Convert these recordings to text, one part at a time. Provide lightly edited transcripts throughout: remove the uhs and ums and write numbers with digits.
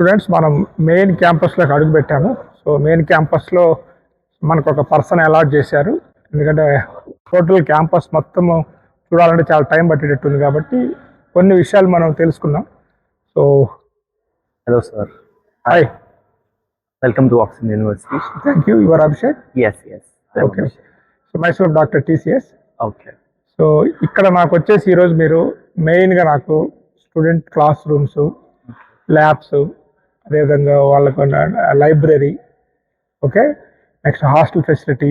Students మనం main క్యాంపస్లోకి అడుగు పెట్టాము. సో మెయిన్ క్యాంపస్లో మనకు ఒక పర్సన్ అలాట్ చేశారు. ఎందుకంటే టోటల్ క్యాంపస్ మొత్తము చూడాలంటే చాలా టైం పట్టేటట్టుంది కాబట్టి కొన్ని విషయాలు మనం తెలుసుకుందాం. So hello sir. Hi, welcome to Oxford University. Thank you. Your Abhishek. Yes. Okay. So myself doctor TCS. Okay. So ఇక్కడ నాకు వచ్చేసి ఈరోజు మీరు మెయిన్గా నాకు స్టూడెంట్ క్లాస్ రూమ్స్, ల్యాబ్స్, అదేవిధంగా వాళ్ళకు library, okay, next hostel facility,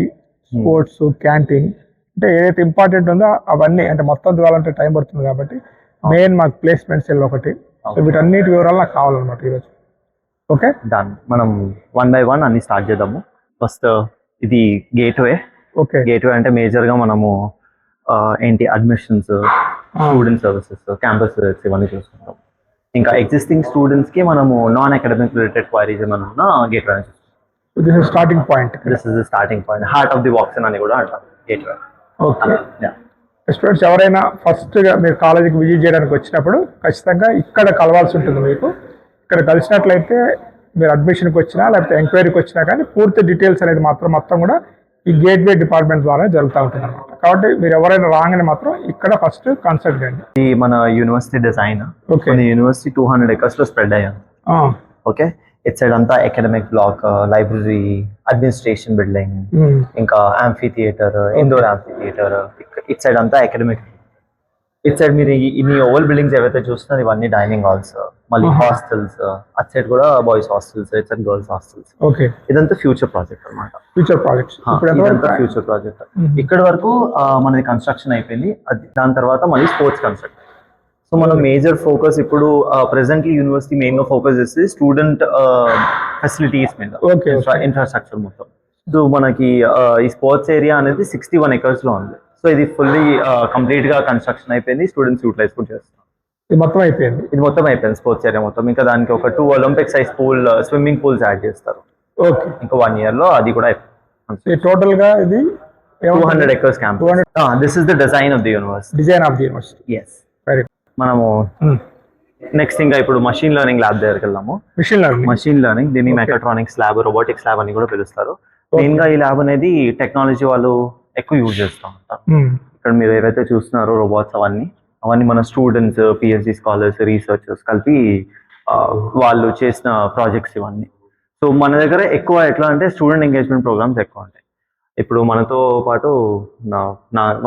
sports, canteen, అంటే ఏదైతే ఇంపార్టెంట్ ఉందో అవన్నీ, అంటే మొత్తం చూడాలంటే టైం పడుతుంది కాబట్టి మెయిన్ మాకు ప్లేస్మెంట్ సెల్ ఒకటి. సో వీటన్నిటి వివరాలు నాకు కావాలన్నమాట ఈరోజు. Okay, done. మనం 1 by 1 అన్ని స్టార్ట్ చేద్దాము. ఫస్ట్ ఇది గేట్వే. ఓకే. గేట్వే అంటే మేజర్గా మనము ఏంటి admissions, student services, campus services ఇవన్నీ చూసుకుంటాం. ఇంకా ఎగ్జిస్టింగ్ స్టూడెంట్స్కి మనము నాన్ అకాడమిక్ రిలేటెడ్ క్వైరీస్ ఏమైనా ఉన్నా గేట్వే అని చూస్తాం. This is starting point. This is the starting point, heart of the vaccine అని కూడా అంటాం గేట్వే. ఓకే. స్టూడెంట్స్ ఎవరైనా ఫస్ట్గా మీరు కాలేజీకి విజిట్ చేయడానికి వచ్చినప్పుడు ఖచ్చితంగా ఇక్కడ కలవాల్సి ఉంటుంది. మీకు ఇక్కడ కలిసినట్లయితే మీరు అడ్మిషన్కి వచ్చినా లేకపోతే ఎంక్వైరీకి వచ్చినా కానీ పూర్తి డీటెయిల్స్ అనేది మొత్తం కూడా ఈ గేట్వే డిపార్ట్మెంట్ ద్వారా జరుగుతూ ఉంటుంది అనమాట. కాబట్టి మీరు ఎవరైనా రాగానే మాత్రం ఇక్కడ ఫస్ట్ కన్సల్ట్ చేయండి. ఈ మన university design, okay, university 200 acres లో స్ప్రెడ్ అయ్యాను. ఓకే, ఇట్ సైడ్ అంతా academic block, library, administration building, ఇంకా amphitheatre, indoor amphitheatre, it side అంతా అకాడమిక్. ఇట్ సైడ్ మీరు ఇన్ని ఓవల్ బిల్డింగ్స్ ఏవైతే చూస్తున్నారు ఇవన్నీ డైనింగ్ హాల్స్, మళ్ళీ హాస్టల్స్, అట్ సైడ్ కూడా boys hostels, it side girls hostels. Okay, ఇదంతా ఫ్యూచర్ ప్రాజెక్ట్ అనమాట. Future project. ఇదంతా ఫ్యూచర్ ప్రాజెక్ట్. ఇక్కడ వరకు మనది కన్స్ట్రక్షన్ అయిపోయింది. దాని తర్వాత మళ్ళీ స్పోర్ట్స్ కన్స్ట్రక్ట్. సో మన మేజర్ ఫోకస్ ఇప్పుడు ప్రెసెంట్లీ యూనివర్సిటీ మెయిన్ గా ఫోకస్ చేస్తే స్టూడెంట్ ఫెసిలిటీస్ మీద, ఇన్ఫ్రాస్ట్రక్చర్ మొత్తం. సో మనకి ఈ స్పోర్ట్స్ ఏరియా అనేది 61 acres లో ఉంది. సో ఇది ఫుల్లీ కంప్లీట్ గా కన్స్ట్రక్షన్ అయిపోయింది. స్టూడెంట్స్ యూటిలైజ్ కూడా చేస్తారు. ఇది మొత్తం అయిపోయింది స్పోర్ట్స్ ఏరియా మొత్తం. ఇంకా దానికి ఒక 2 Olympic size pool, swimming pools add చేస్తారు. ఓకే, ఇంకా 1 year లో అది కూడా అయిపోయింది. టోటల్ గా ఇది 200 acres campus. This is the design of the university. Yes. మనము నెక్స్ట్ ఇంకా ఇప్పుడు మషిన్ లెర్నింగ్ ల్యాబ్ దగ్గరికి వెళ్దాము. మషిన్ లెర్నింగ్, దీన్ని మెకాట్రానిక్స్ ల్యాబ్, రోబోటిక్స్ ల్యాబ్ అని కూడా పిలుస్తారు. మెయిన్ గా ఈ ల్యాబ్ అనేది టెక్నాలజీ వాళ్ళు ఎక్కువ యూజ్ చేస్తూ ఉంటారు. ఇక్కడ మీరు ఏవైతే చూస్తున్నారో రోబోట్స్ అవన్నీ మన స్టూడెంట్స్, పిహెచ్డి స్కాలర్స్, రీసెర్చర్స్ కలిపి వాళ్ళు చేసిన ప్రాజెక్ట్స్ ఇవన్నీ. సో మన దగ్గర ఎక్కువ ఎట్లా అంటే స్టూడెంట్ ఎంగేజ్మెంట్ ప్రోగ్రామ్స్ ఎక్కువ ఉంటాయి. ఇప్పుడు మనతో పాటు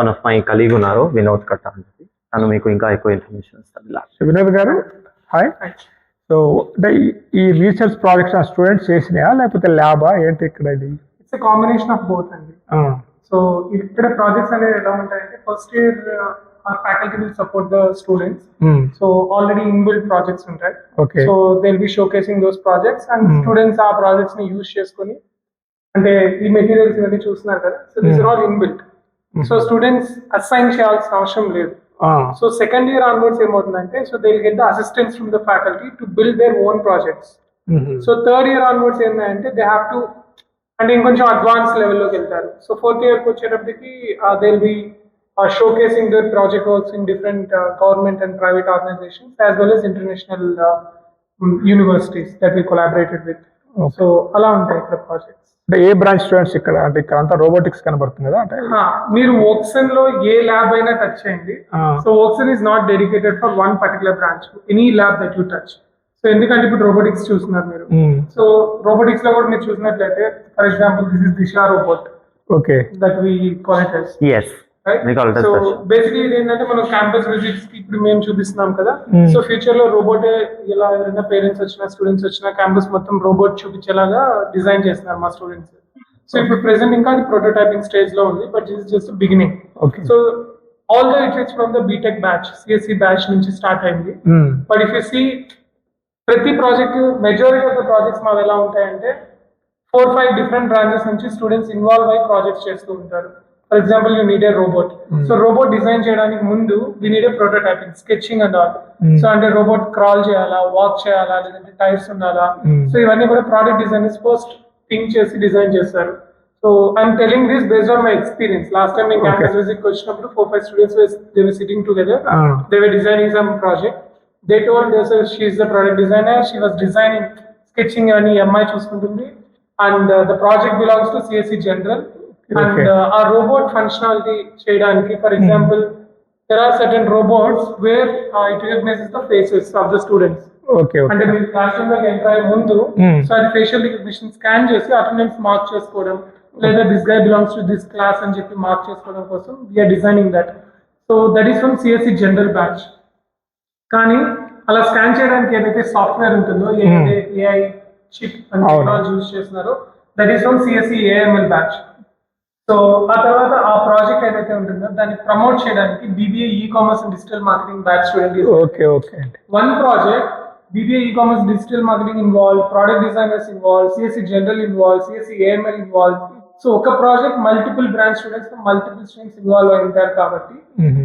వన్ ఆఫ్ మై కలీగ్ ఉన్నారు, వినోద్ కట్ట అని చెప్పి. తను మీకు ఇంకా ఎక్కువ ఇన్ఫర్మేషన్ ఇస్తారు. వినోద్ గారు, హాయ్. సో అంటే ఈ రీసెర్చ్ ప్రాజెక్ట్స్ స్టూడెంట్స్ చేసినాయా లేకపోతే ల్యాబా ఏంటి ఇక్కడ? ఇది ఇట్స్ కాంబినేషన్ ఆఫ్ బోత్ అండి. సో ఇక్కడ ప్రాజెక్ట్స్ అనేవి ఎలా ఉంటాయంటే first year our faculty will support the students. So already inbuilt projects ఉంటాయి. Okay. So they'll be showcasing those projects and students ఆ projects ని యూజ్ చేసుకొని, అంటే ఈ మెటీరియల్స్ ఇవన్నీ చూస్తున్నారు కదా, so these are all inbuilt. So students assign చేయాల్సిన అవసరం లేదు. సో సెకండ్ ఇయర్ ఆన్వర్డ్స్ ఏమవుతుందంటే, so they will get the assistance from the faculty to build their own projects. So third year onwards ఏంటంటే they have to, అంటే ఇంకొంచెం advance లెవెల్లోకి వెళ్తారు. So fourth ఇయర్కి వచ్చేటప్పటికి they will be showcasing their project works in different government and private organizations as well as international universities that we collaborated with. So ala untayi ikkada projects. అంటే ఏ branch students ఇక్కడ? అంటే ఇక్కడ అంతా robotics కనబడుతుంది కదా. అంటే మీరు వోక్సన్ లో ఏ ల్యాబ్ అయినా టచ్ చేయండి. So Woxsen is not dedicated for one particular branch, any lab that you touch. So ఎందుకంటే ఇప్పుడు రోబోటిక్స్ చూస్తున్నారు మీరు. సో రోబోటిక్స్ లో కూడా మీరు చూసినట్లయితే, for example this is Disha robot. Okay, that we call it as. Yes. So basically ఇది ఏంటంటే మనం క్యాంపస్ విజిట్స్ కి ఇప్పుడు మేము చూపిస్తున్నాం కదా. సో ఫ్యూచర్ లో రోబోట్ ఇలా ఎవరైనా పేరెంట్స్ వచ్చినా, స్టూడెంట్స్ వచ్చినా క్యాంపస్ మొత్తం రోబోట్ చూపించేలాగా డిజైన్ చేస్తున్నారు మా స్టూడెంట్స్. సో ఇప్పుడు ప్రెసెంట్ ఇంకా అది ప్రోటోటైపింగ్ స్టేజ్ లో ఉంది, but this is just beginning. So all the it's from the BTech batch, CSC batch నుంచి స్టార్ట్ అయింది. బట్ ఇఫ్ యూ సీ ప్రతి project, majority of the projects మాది ఎలా ఉంటాయంటే 4-5 డిఫరెంట్ బ్రాంచెస్ నుంచి స్టూడెంట్స్ ఇన్వాల్వ్ అయ్యి ప్రాజెక్ట్స్ చేస్తూ ఉంటారు. For example you need a robot. So robot design చేయడానికి ముందు we need a prototyping, sketching and all. So అంటే రోబోట్ క్రాల్ చేయాలా, వాక్ చేయాలా, లేదంటే టైర్స్ ఉండాలా. సో ఇవన్నీ కూడా ప్రోడక్ట్ డిజైనర్స్ ఫస్ట్ థింక్ చేసి డిజైన్ చేస్తారు. So I'm telling this based on my experience. Last time నేను క్యాంపస్ విజిట్ వచ్చినప్పుడు 4-5 students they were sitting together, they were designing some project. they told us she is the product designer, she was designing, sketching అని అమ్మాయి చూసుకుంటుంది, and the project belongs to CSE General. And our robot functionality చేయడానికి, for example, there are certain robots where it recognizes the faces of the students. Okay అంటే మీరు class room లోకి enter అయ్యే ముందు so అది ఫేషియల్ రికగ్నిషన్ స్కాన్ చేసి attendance mark చేసుకోవడం, లేదా this guy belongs to this class అని చెప్పి మార్క్ చేసుకోవడం కోసం we are designing that. So that is from CSE general batch. కానీ అలా స్కాన్ చేయడానికి ఏదైతే సాఫ్ట్వేర్ ఉంటుందో, ఏదైతే AI chip and technology use చేస్తున్నారో, that is from CSE AML batch. So ఆ తర్వాత ఆ ప్రాజెక్ట్ ఏదైతే ఉంటుందో దాన్ని ప్రమోట్ చేయడానికి BBA ecommerce and digital marketing batch student. Okay okay one project BBA e-commerce digital marketing involved, product designers involved, CSE general involved, CSE AML involved. So oka project multiple branch students from multiple streams involved ayi untaru kabatti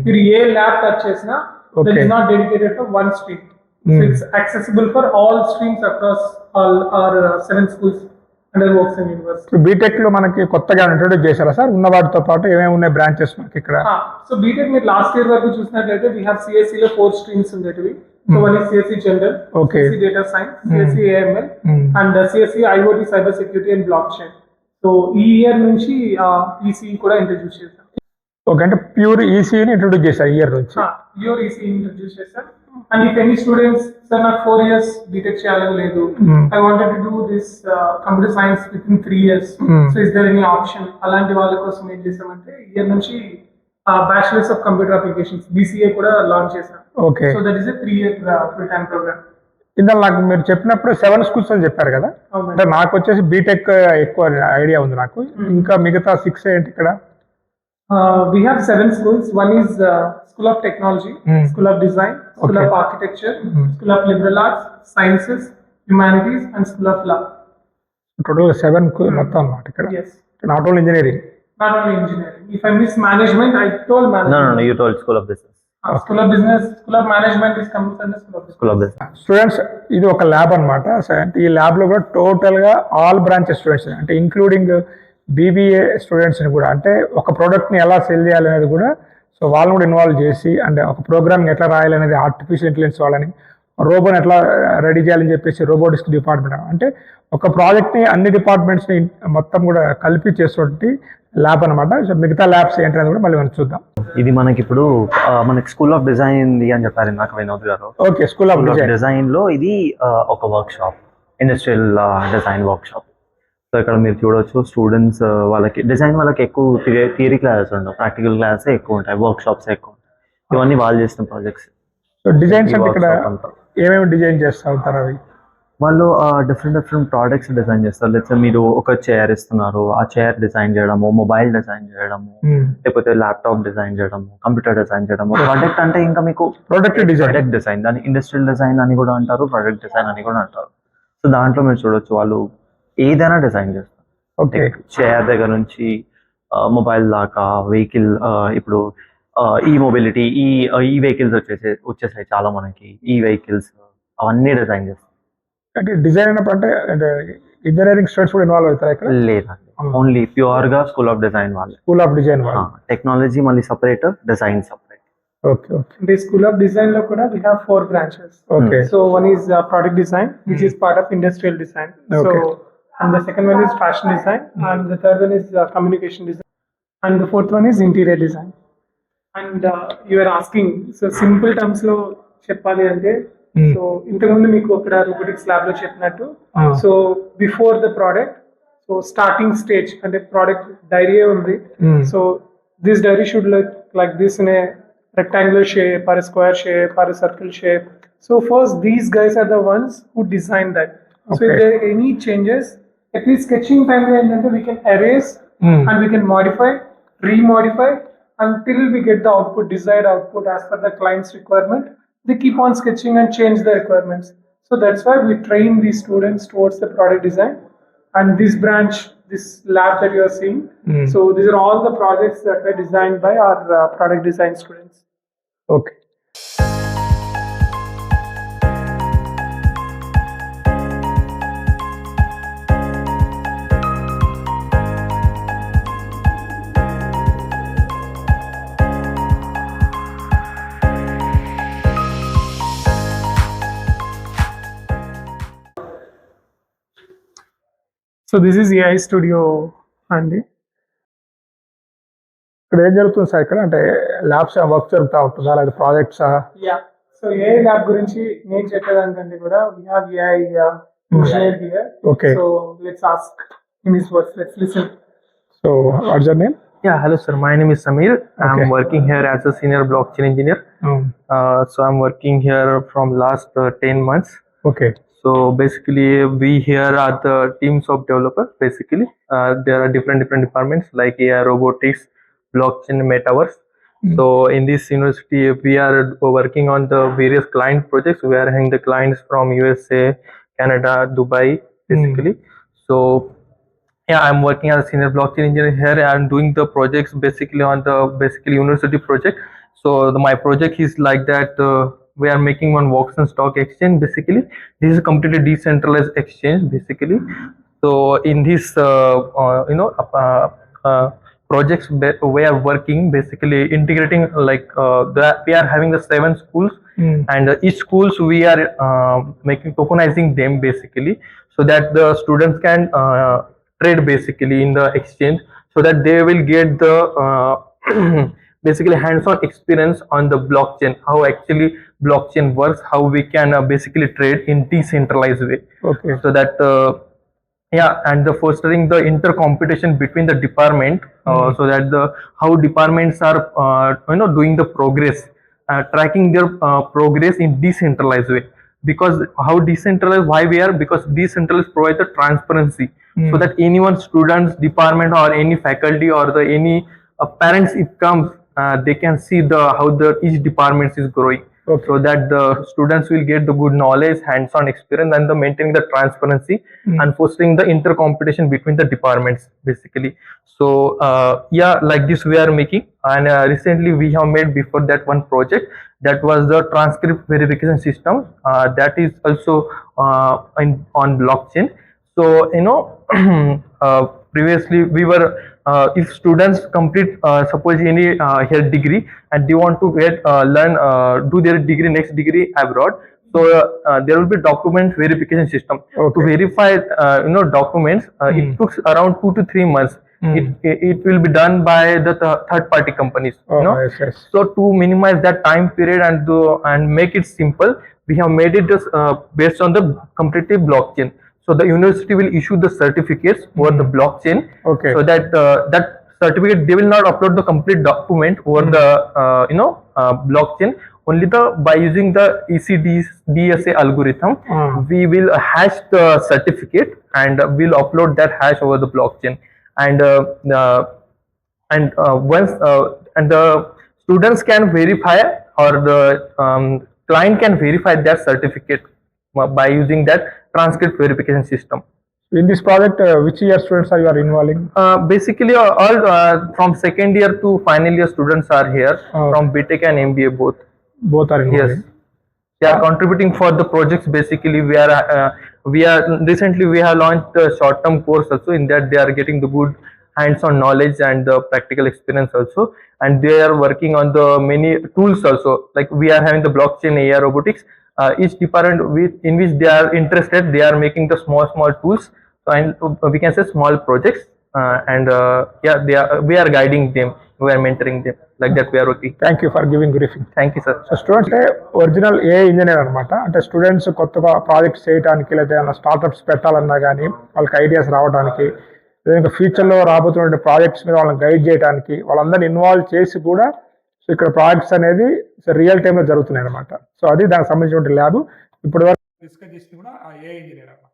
మీరు ఏ lab touch చేసినా that is not dedicated for one stream. So it's accessible for all streams across all our 7 schools under Volkswagen University. BTech లో మనకి కొత్తగా introduce చేశారా sir? ఉన్న వాటితో పాటు ఏమేమి ఉన్నాయి బ్రాంచెస్ మనకి ఇక్కడ? సో బీటెక్ మీరు లాస్ట్ ఇయర్ వరకు చూసినట్లయితే we have CSE లో 4 streams ఉండేటివి. So one is CSE General, CSE Data Science, CSE AML, and CSE IoT Cyber Security and Blockchain. So ఈ ఇయర్ నుంచి ECE కూడా ఇంట్రడ్యూస్ చేశాం. ఓకే, అంటే ప్యూర్ ఈసీని ఇంట్రొడ్యూస్ చేశారు ఈ ఇయర్ నుంచి. ప్యూర్ ECE ఇంట్రడ్యూస్ చేశాం. And if any students sir నాకు 4 years బీటెక్ చేయాలని లేదు, I wanted to do this computer science with in 3 years, so is there any option? అలాంటి వాళ్ళ కోసం ఏం చేసామంటే ఇయర్ నుంచి bachelors of computer applications BCA కూడా లాంచ్ చేశాం. Okay, so that is a 3-year full time program. ఇందులో నాకు మీరు చెప్పినప్పుడు 7 schools అని చెప్పారు కదా, అంటే నాకు వచ్చేసి బీటెక్ ఎక్కువ ఐడియా ఉంది నాకు. ఇంకా మిగతా 6 ఏంటి ఇక్కడ? We have 7 schools. One is School of Technology, School of Design, School of Architecture, School of Liberal Arts, Sciences, Humanities, and School of Law. Total 7 మొత్తం అన్నమాట ఇక్కడ. Yes. Not only engineering. Not only engineering. If I miss management, I told management. No, you told School of Business. School of Business, School of Management is comes under School of Business. School of Business. Students, ఇది ఒక lab అనమాట. అంటే ఈ lab లో కూడా total గా all branches students, అంటే including BBA students ని కూడా, అంటే ఒక ప్రోడక్ట్ ని ఎలా సెల్ చేయాలి అనేది కూడా, సో వాళ్ళని కూడా ఇన్వాల్వ్ చేసి, అంటే ఒక ప్రోగ్రామ్ ఎట్లా రాయాలి అనేది ఆర్టిఫిషియల్ ఇంటెలిజెన్స్ వాళ్ళని, రోబోని ఎట్లా రెడీ చేయాలని చెప్పేసి రోబోటిక్స్ డిపార్ట్మెంట్, అంటే ఒక ప్రాజెక్ట్ ని అన్ని డిపార్ట్మెంట్స్ ని మొత్తం కూడా కలిపి చేసేటువంటి ల్యాబ్ అనమాట. సో మిగతా ల్యాబ్స్ ఏంటనేది కూడా మళ్ళీ మనం చూద్దాం. ఇది మనకి ఇప్పుడు మనకి స్కూల్ ఆఫ్ డిజైన్ అని చెప్పారు ఇందాక వినోద్ గారు. ఓకే, స్కూల్ ఆఫ్ డిజైన్ లో ఇది ఒక work shop, industrial design work shop. So ఇక్కడ మీరు చూడొచ్చు స్టూడెంట్స్ వాళ్ళకి డిజైన్ వాళ్ళకి ఎక్కువ థియరీ క్లాసెస్ ఉండవు, ప్రాక్టికల్ క్లాసెస్ ఎక్కువ ఉంటాయి, వర్క్ షాప్స్ ఎక్కువ ఉంటాయి. ఇవన్నీ వాళ్ళు చేసిన ప్రాజెక్ట్స్. సో డిజైన్స్ అంటే ఇక్కడ ఏమేమి డిజైన్ చేస్తూ ఉంటారు? అవి వాళ్ళు డిఫరెంట్ ప్రోడక్ట్స్ డిజైన్ చేస్తారు. లేకపోతే మీరు ఒక చైర్ ఇస్తున్నారు, ఆ చైర్ డిజైన్ చేయడము, మొబైల్ డిజైన్ చేయడము, లేకపోతే ల్యాప్టాప్ డిజైన్ చేయడము, కంప్యూటర్ డిజైన్ చేయడము. ప్రోడక్ట్ అంటే ఇంకా మీకు ప్రొడక్ట్ డిజైన్, దాన్ని ఇండస్ట్రియల్ డిజైన్ అని కూడా అంటారు, ప్రొడక్ట్ డిజైన్ అని కూడా అంటారు. సో దాంట్లో మీరు చూడొచ్చు వాళ్ళు ఏదైనా డిజైన్ చేస్తారు. ఓకే, చైర్ దగ్గర నుంచి మొబైల్ దాకా, వెహికల్, ఇప్పుడు ఈ మొబిలిటీ, ఈ వెహికల్స్ వచ్చేసాయి చాలా మనకి, ఈ వెహికల్స్ అవన్నీ డిజైన్ చేస్తారు. అంటే డిజైన్ అంటే ఇంజనీరింగ్ స్టూడెంట్స్ కూడా ఇన్వాల్వ్ అవుతారు ఇక్కడ? లేదండి, ఓన్లీ ప్యూర్ గా స్కూల్ ఆఫ్ డిజైన్ వాళ్ళే. స్కూల్ ఆఫ్ డిజైన్ వాళ్ళు. టెక్నాలజీ మళ్ళీ separate, design separate. Okay okay. The School of Design lo kuda we have 4 branches. Okay. So one is product design, which is part of industrial design. Okay. So and the second one is fashion design, and the third one is communication design, and the fourth one is interior design. And you are asking, so simple terms lo cheppali ante, so ఇంతకుముందు మీకు అక్కడ robotics lab లో చెప్పినట్టు, so before the product, so starting stage అంటే product diary ఉంది. So this diary should look like this in a rectangular shape or a square shape or a circle shape. So first these guys are the ones who design that. So if there are any changes, at least sketching time we can erase and we can modify, remodify until we get the output, desired output as per the client's requirement. They keep on sketching and change the requirements. So that's why we train these students towards the product design. And this branch, this lab that you are seeing, so these are all the projects that were designed by our product design students. Okay. So this is AI studio అండి. ఇక్కడ ఏం జరుగుతుంది sir? ఇక్కడ అంటే labs work జరుగుతూ ఉంటుందా లేదా ప్రాజెక్ట్సా? Yeah, so AI lab గురించి నేను చెప్పేదానికంటే కూడా we have AI engineer here. Okay. So let's ask in his words. Let's listen. So what's your name? Yeah, hello sir. My name is Samir. Okay. I'm working here as a senior blockchain engineer. So I'm working here from last 10 months. Okay. So basically, we here are the teams of developers. Basically, there are different departments like AI, robotics, blockchain, metaverse. So in this university, we are working on the various client projects. We are having the clients from USA, Canada, Dubai, basically. So yeah, I'm working as a senior blockchain engineer here. I'm doing the projects basically on the university project. So my project is like that. We are making one Voxen stock exchange. Basically, this is a completely decentralized exchange. Basically, so in this projects we are working basically integrating like we are having the 7 schools. And each schools we are making tokenizing them basically, so that the students can trade basically in the exchange, so that they will get the basically hands-on experience on the blockchain, how actually blockchain works, how we can basically trade in decentralized way. Okay. So that yeah, and the fostering the inter competition between the department, so that the how departments are doing the progress, tracking their progress in decentralized way. Because how decentralized, why we are, because decentralized provide the transparency, so that anyone, students, department, or any faculty, or the any parents, it comes, they can see the how the each department is growing. Okay. So that the students will get the good knowledge, hands-on experience, and the maintaining the transparency and fostering the inter competition between the departments basically. So yeah, like this we are making. And recently we have made before that one project that was the transcript verification system, that is also on blockchain. So previously we were if students complete suppose any here degree, and they want to get learn do their degree, next degree abroad. So there will be document verification system. Okay. To verify documents, it took around 2 to 3 months. It will be done by the third party companies. Oh, yes, yes. So to minimize that time period and make it simple, we have made it just based on the completely blockchain. So the university will issue the certificates over the blockchain. Okay. So that that certificate, they will not upload the complete document over the blockchain. Only by using the ECDSA algorithm, we will hash the certificate and we'll upload that hash over the blockchain. And once and the students can verify, or the client can verify that certificate by using that transcript verification system. In this project, which year students are you are involving? Basically, all from second year to final year students are here, from BTech and MBA both. Both are involving. Yes, they are contributing for the projects. Basically, we are recently we have launched a short-term course also. In that, they are getting the good hands-on knowledge and the practical experience also. And they are working on the many tools also. Like we are having the blockchain, AI, robotics. Each department in which they are interested, they are making the small tools. So, and we can say small projects. And yeah, we are guiding them. We are mentoring them. Like that, we are working. Thank you for giving briefing. Thank you, sir. So students అంటే original ఏ engineer అనమాట. అంటే students కొత్తగా projects చేయడానికి, లేదా ఏమైనా startups పెట్టాలన్నా కానీ వాళ్ళకి ఐడియాస్ రావడానికి, లేదా ఫ్యూచర్లో రాబోతున్న ప్రాజెక్ట్స్ మీద వాళ్ళని గైడ్ చేయడానికి, వాళ్ళందరినీ ఇన్వాల్వ్ చేసి కూడా సో ఇక్కడ ప్రాజెక్ట్స్ అనేది రియల్ టైంలో జరుగుతున్నాయి అనమాట. సో అది దానికి సంబంధించిన ల్యాబ్ ఇప్పుడు వరకు డిస్కస్ చేసింది కూడా ఆ ఏ ఇంజనీర్ అనమాట.